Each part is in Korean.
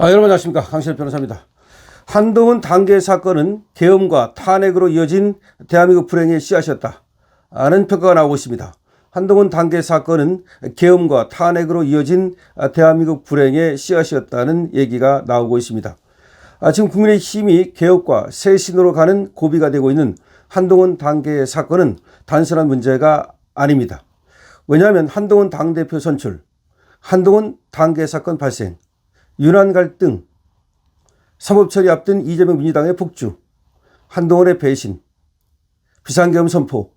여러분 안녕하십니까, 강신일 변호사입니다. 한동훈 당계 사건은 계엄과 탄핵으로 이어진 대한민국 불행의 씨앗이었다 라는 평가가 나오고 있습니다. 한동훈 당계 사건은 계엄과 탄핵으로 이어진 대한민국 불행의 씨앗이었다는 얘기가 나오고 있습니다. 지금 국민의힘이 개혁과 쇄신으로 가는 고비가 되고 있는 한동훈 당계 사건은 단순한 문제가 아닙니다. 왜냐하면 한동훈 당대표 선출, 한동훈 당계 사건 발생, 윤한 갈등, 사법처리 앞둔 이재명 민주당의 폭주, 한동훈의 배신, 비상계엄 선포,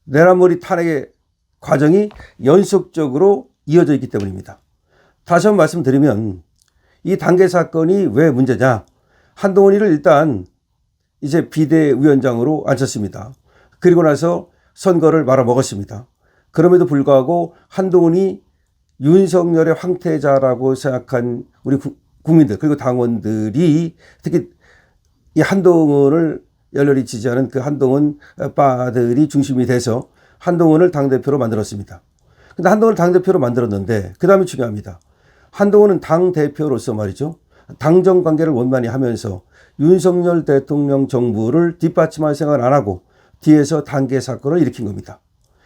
내란머리 탄핵의 과정이 연속적으로 이어져 있기 때문입니다. 다시 한번 말씀드리면 이 당계 사건이 왜 문제냐? 한동훈이를 일단 이제 비대위원장으로 앉혔습니다. 그리고 나서 선거를 말아먹었습니다. 그럼에도 불구하고 한동훈이 윤석열의 황태자라고 생각한 우리 국민들 그리고 당원들이 특히 이 한동훈을 열렬히 지지하는 그 한동훈 빠들이 중심이 돼서 한동훈을 당대표로 만들었습니다. 근데 한동훈을 당대표로 만들었는데 그 다음이 중요합니다. 한동훈은 당대표로서 말이죠. 당정 관계를 원만히 하면서 윤석열 대통령 정부를 뒷받침할 생각을 안 하고 뒤에서 당계 사건을 일으킨 겁니다.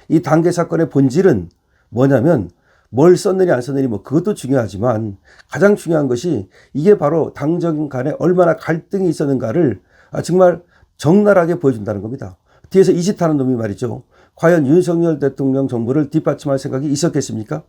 이 당계 사건의 본질은 뭐냐면 뭘 썼느니 안 썼느니 뭐 그것도 중요하지만 가장 중요한 것이 이게 바로 당정 간에 얼마나 갈등이 있었는가를 정말 적나라하게 보여준다는 겁니다. 뒤에서 이짓하는 놈이 말이죠. 과연 윤석열 대통령 정부를 뒷받침할 생각이 있었겠습니까?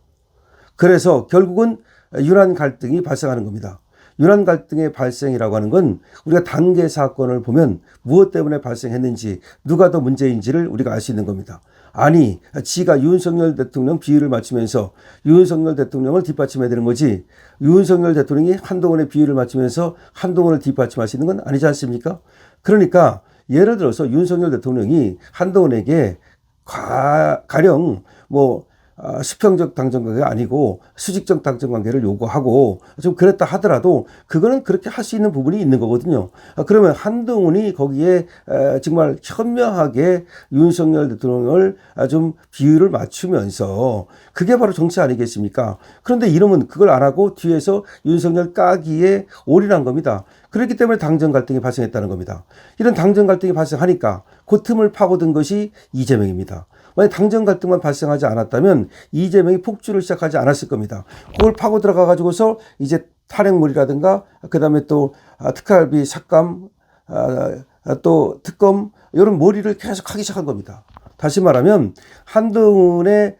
그래서 결국은 윤한 갈등이 발생하는 겁니다. 윤한 갈등의 발생이라고 하는 건 우리가 당계 사건을 보면 무엇 때문에 발생했는지 누가 더 문제인지를 우리가 알 수 있는 겁니다. 아니, 지가 윤석열 대통령 비위를 맞추면서 윤석열 대통령을 뒷받침해야 되는 거지 윤석열 대통령이 한동훈의 비위를 맞추면서 한동훈을 뒷받침할 수 있는 건 아니지 않습니까? 그러니까 예를 들어서 윤석열 대통령이 한동훈에게 가령 수평적 당정관계가 아니고 수직적 당정관계를 요구하고 좀 그랬다 하더라도 그거는 그렇게 할 수 있는 부분이 있는 거거든요. 그러면 한동훈이 거기에 정말 현명하게 윤석열 대통령을 좀 비율을 맞추면서 그게 바로 정치 아니겠습니까? 그런데 이놈은 그걸 안 하고 뒤에서 윤석열 까기에 올인한 겁니다. 그렇기 때문에 당정 갈등이 발생했다는 겁니다. 이런 당정 갈등이 발생하니까 그 틈을 파고든 것이 이재명입니다. 만약 당정 갈등만 발생하지 않았다면 이재명이 폭주를 시작하지 않았을 겁니다. 그걸 파고 들어가 가지고서 이제 탄핵물이라든가 그다음에 또 특활비 삭감 또 특검 이런 몰이를 계속 하기 시작한 겁니다. 다시 말하면 한동훈의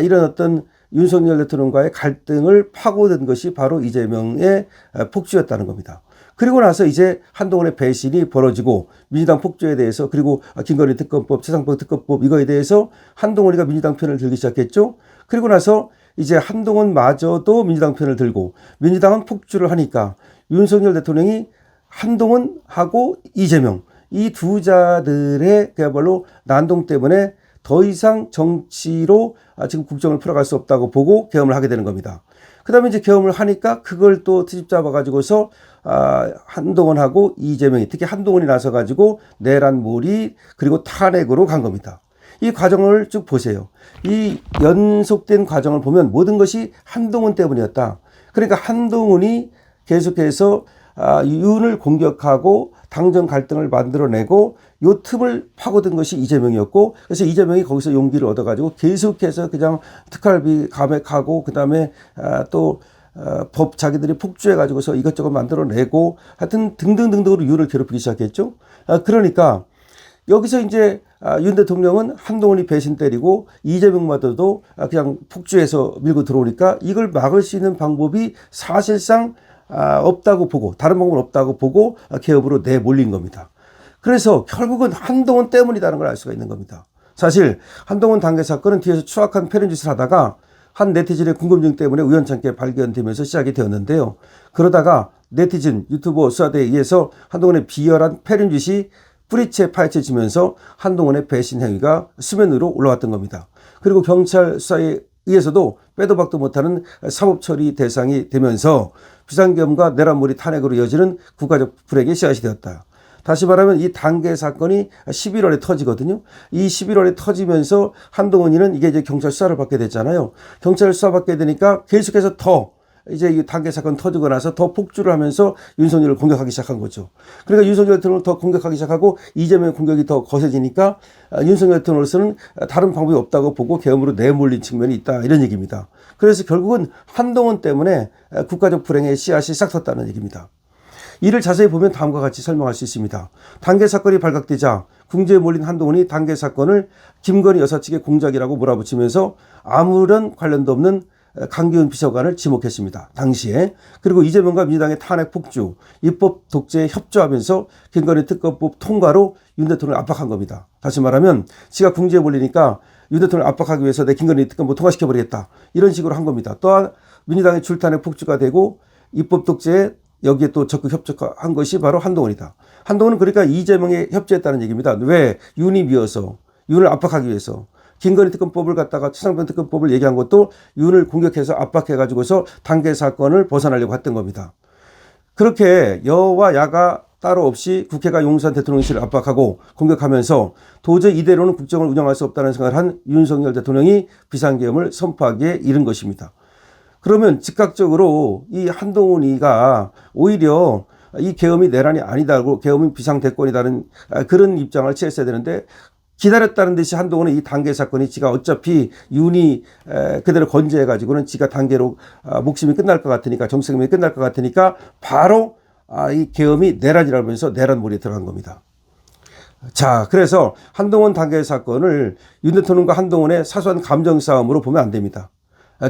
이런 어떤 윤석열 대통령과의 갈등을 파고든 것이 바로 이재명의 폭주였다는 겁니다. 그리고 나서 이제 한동훈의 배신이 벌어지고 민주당 폭주에 대해서 그리고 김건희 특검법, 최상병 특검법 이거에 대해서 한동훈이가 민주당 편을 들기 시작했죠. 그리고 나서 이제 한동훈마저도 민주당 편을 들고 민주당은 폭주를 하니까 윤석열 대통령이 한동훈하고 이재명 이 두 자들의 그야말로 난동 때문에 더 이상 정치로 지금 국정을 풀어갈 수 없다고 보고 계엄을 하게 되는 겁니다. 그 다음에 이제 계엄을 하니까 그걸 또 트집 잡아가지고서 한동훈하고 이재명이 특히 한동훈이 나서가지고 내란몰이 그리고 탄핵으로 간 겁니다. 이 과정을 쭉 보세요. 이 연속된 과정을 보면 모든 것이 한동훈 때문이었다. 그러니까 한동훈이 계속해서 윤을 공격하고 당정 갈등을 만들어내고 요 틈을 파고든 것이 이재명이었고 그래서 이재명이 거기서 용기를 얻어가지고 계속해서 그냥 특활비 감액하고 그다음에 또 법 자기들이 폭주해가지고서 이것저것 만들어내고 하여튼 등등등등으로 윤을 괴롭히기 시작했죠. 그러니까 여기서 이제 윤 대통령은 한동훈이 배신 때리고 이재명마저도 그냥 폭주해서 밀고 들어오니까 이걸 막을 수 있는 방법이 사실상 없다고 보고 다른 방법은 없다고 보고 개업으로 내몰린 겁니다. 그래서 결국은 한동훈 때문이라는 걸 알 수가 있는 겁니다. 사실 한동훈 당계 사건은 뒤에서 추악한 패륜짓을 하다가 한 네티즌의 궁금증 때문에 우연찮게 발견되면서 시작이 되었는데요. 그러다가 네티즌 유튜버 수사대에 의해서 한동훈의 비열한 패륜짓이 뿌리채 파헤쳐지면서 한동훈의 배신 행위가 수면 위로 올라왔던 겁니다. 그리고 경찰 수사에 의해서도 빼도 박도 못하는 사법처리 대상이 되면서 비상계엄과 내란몰이 탄핵으로 이어지는 국가적 불행의 씨앗이 되었다. 다시 말하면 이 당계 사건이 11월에 터지거든요. 이 11월에 터지면서 한동훈이는 이게 이제 경찰 수사를 받게 됐잖아요. 경찰 수사 받게 되니까 계속해서 더 이제 이 단계 사건 터지고 나서 더 폭주를 하면서 윤석열을 공격하기 시작한 거죠. 그러니까 윤석열 대통령을 더 공격하기 시작하고 이재명 공격이 더 거세지니까 윤석열 대통령으로서는 다른 방법이 없다고 보고 계엄으로 내몰린 측면이 있다, 이런 얘기입니다. 그래서 결국은 한동훈 때문에 국가적 불행의 씨앗이 싹 텄다는 얘기입니다. 이를 자세히 보면 다음과 같이 설명할 수 있습니다. 단계 사건이 발각되자 궁지에 몰린 한동훈이 단계 사건을 김건희 여사 측의 공작이라고 몰아붙이면서 아무런 관련도 없는 강기훈 비서관을 지목했습니다. 당시에. 그리고 이재명과 민주당의 탄핵 폭주, 입법 독재에 협조하면서 김건희 특검법 통과로 윤 대통령을 압박한 겁니다. 다시 말하면 지가 궁지에 몰리니까 윤 대통령을 압박하기 위해서 내 김건희 특검법 통과시켜버리겠다, 이런 식으로 한 겁니다. 또한 민주당의 줄탄핵 폭주가 되고 입법 독재에 여기에 또 적극 협조한 것이 바로 한동훈이다. 한동훈은 그러니까 이재명에 협조했다는 얘기입니다. 왜? 윤이 미워서, 윤을 압박하기 위해서. 김건희 특검법을 갖다가 최상병 특검법을 얘기한 것도 윤을 공격해서 압박해가지고서 단계 사건을 벗어나려고 했던 겁니다. 그렇게 여와 야가 따로 없이 국회가 용산 대통령실을 압박하고 공격하면서 도저히 이대로는 국정을 운영할 수 없다는 생각을 한 윤석열 대통령이 비상계엄을 선포하기에 이른 것입니다. 그러면 즉각적으로 이 한동훈이가 오히려 이 계엄이 내란이 아니다고, 계엄은 비상대권이다는 그런 입장을 취했어야 되는데, 기다렸다는 듯이 한동훈은 이 단계 사건이 지가 어차피 윤이 그대로 건재해가지고는 지가 단계로 목숨이 끝날 것 같으니까, 정책임이 끝날 것 같으니까 바로 이 계엄이 내란이라면서 내란몰이에 들어간 겁니다. 자, 그래서 한동훈 단계 사건을 윤 대통령과 한동훈의 사소한 감정 싸움으로 보면 안 됩니다.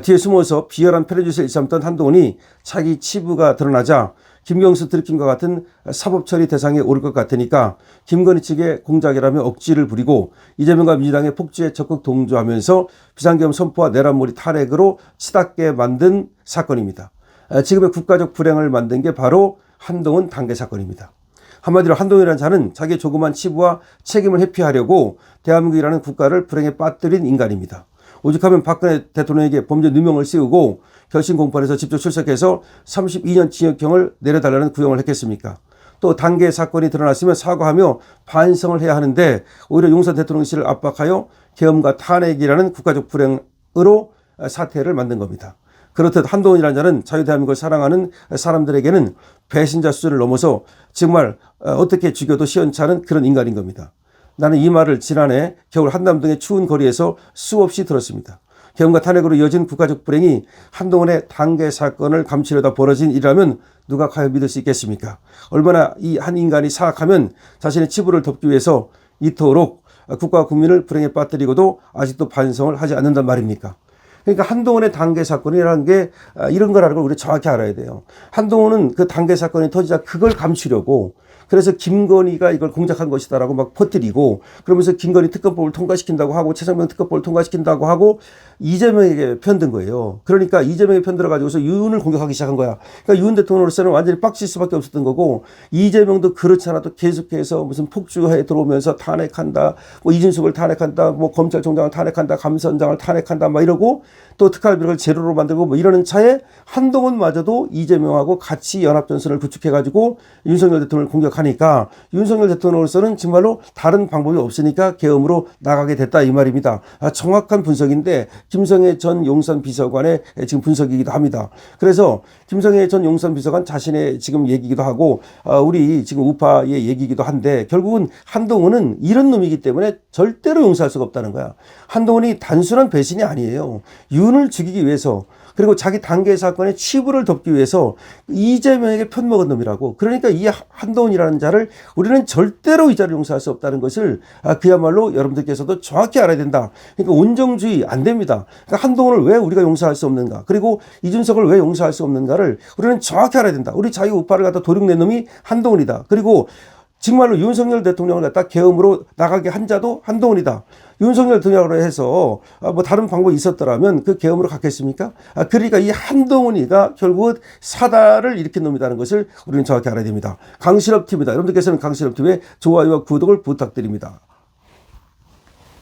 뒤에 숨어서 비열한 패러짓을 일삼던 한동훈이 자기 치부가 드러나자 김경수 드루킹과 같은 사법 처리 대상에 오를 것 같으니까 김건희 측의 공작이라며 억지를 부리고 이재명과 민주당의 폭주에 적극 동조하면서 비상계엄 선포와 내란몰이 탄핵으로 치닫게 만든 사건입니다. 지금의 국가적 불행을 만든 게 바로 한동훈 단계 사건입니다. 한마디로 한동훈이라는 자는 자기의 조그만 치부와 책임을 회피하려고 대한민국이라는 국가를 불행에 빠뜨린 인간입니다. 오죽하면 박근혜 대통령에게 범죄 누명을 씌우고 결심 공판에서 직접 출석해서 32년 징역형을 내려달라는 구형을 했겠습니까? 또 단계 사건이 드러났으면 사과하며 반성을 해야 하는데 오히려 용산 대통령실을 압박하여 계엄과 탄핵이라는 국가적 불행으로 사태를 만든 겁니다. 그렇듯 한동훈이라는 자는 자유대한민국을 사랑하는 사람들에게는 배신자 수준을 넘어서 정말 어떻게 죽여도 시원찮은 그런 인간인 겁니다. 나는 이 말을 지난해 겨울 한남동의 추운 거리에서 수없이 들었습니다. 계엄과 탄핵으로 이어진 국가적 불행이 한동훈의 단계 사건을 감추려다 벌어진 일이라면 누가 과연 믿을 수 있겠습니까? 얼마나 이 한 인간이 사악하면 자신의 치부를 덮기 위해서 이토록 국가와 국민을 불행에 빠뜨리고도 아직도 반성을 하지 않는단 말입니까? 그러니까 한동훈의 단계 사건이라는 게 이런 거라는 걸 우리가 정확히 알아야 돼요. 한동훈은 그 단계 사건이 터지자 그걸 감추려고, 그래서 김건희가 이걸 공작한 것이다라고 막 퍼뜨리고, 그러면서 김건희 특검법을 통과시킨다고 하고 최상병 특검법을 통과시킨다고 하고 이재명에게 편든 거예요. 그러니까 이재명에 편들어가지고서 윤을 공격하기 시작한 거야. 그러니까 윤 대통령으로서는 완전히 빡칠 수밖에 없었던 거고, 이재명도 그렇지 않아도 계속해서 무슨 폭주해 들어오면서 탄핵한다, 뭐 이준석을 탄핵한다, 뭐 검찰총장을 탄핵한다, 감사원장을 탄핵한다, 막 이러고 또 특활비를 제로로 만들고 뭐 이러는 차에 한동훈마저도 이재명하고 같이 연합전선을 구축해가지고 윤석열 대통령을 공격하니까 윤석열 대통령으로서는 정말로 다른 방법이 없으니까 계엄으로 나가게 됐다, 이 말입니다. 정확한 분석인데 김성애 전 용산 비서관의 지금 분석이기도 합니다. 그래서 김성애 전 용산 비서관 자신의 지금 얘기기도 하고 우리 지금 우파의 얘기기도 한데 결국은 한동훈은 이런 놈이기 때문에 절대로 용서할 수가 없다는 거야. 한동훈이 단순한 배신이 아니에요. 윤을 죽이기 위해서, 그리고 자기 단계 사건의 치부를 덮기 위해서 이재명에게 편먹은 놈이라고. 그러니까 이 한동훈이라는 자를 우리는 절대로 이 자를 용서할 수 없다는 것을 그야말로 여러분들께서도 정확히 알아야 된다. 그러니까 온정주의 안 됩니다. 그러니까 한동훈을 왜 우리가 용서할 수 없는가, 그리고 이준석을 왜 용서할 수 없는가를 우리는 정확히 알아야 된다. 우리 자유 우파를 갖다 도륙낸 놈이 한동훈이다. 그리고 정말로 윤석열 대통령을 갖다 계엄으로 나가게 한 자도 한동훈이다. 윤석열 대통령으로 해서 뭐 다른 방법이 있었더라면 그 계엄으로 갔겠습니까? 그러니까 이 한동훈이가 결국은 사달을 일으킨 놈이라는 것을 우리는 정확히 알아야 됩니다. 강신업 TV입니다. 여러분들께서는 강신업 TV의 좋아요와 구독을 부탁드립니다.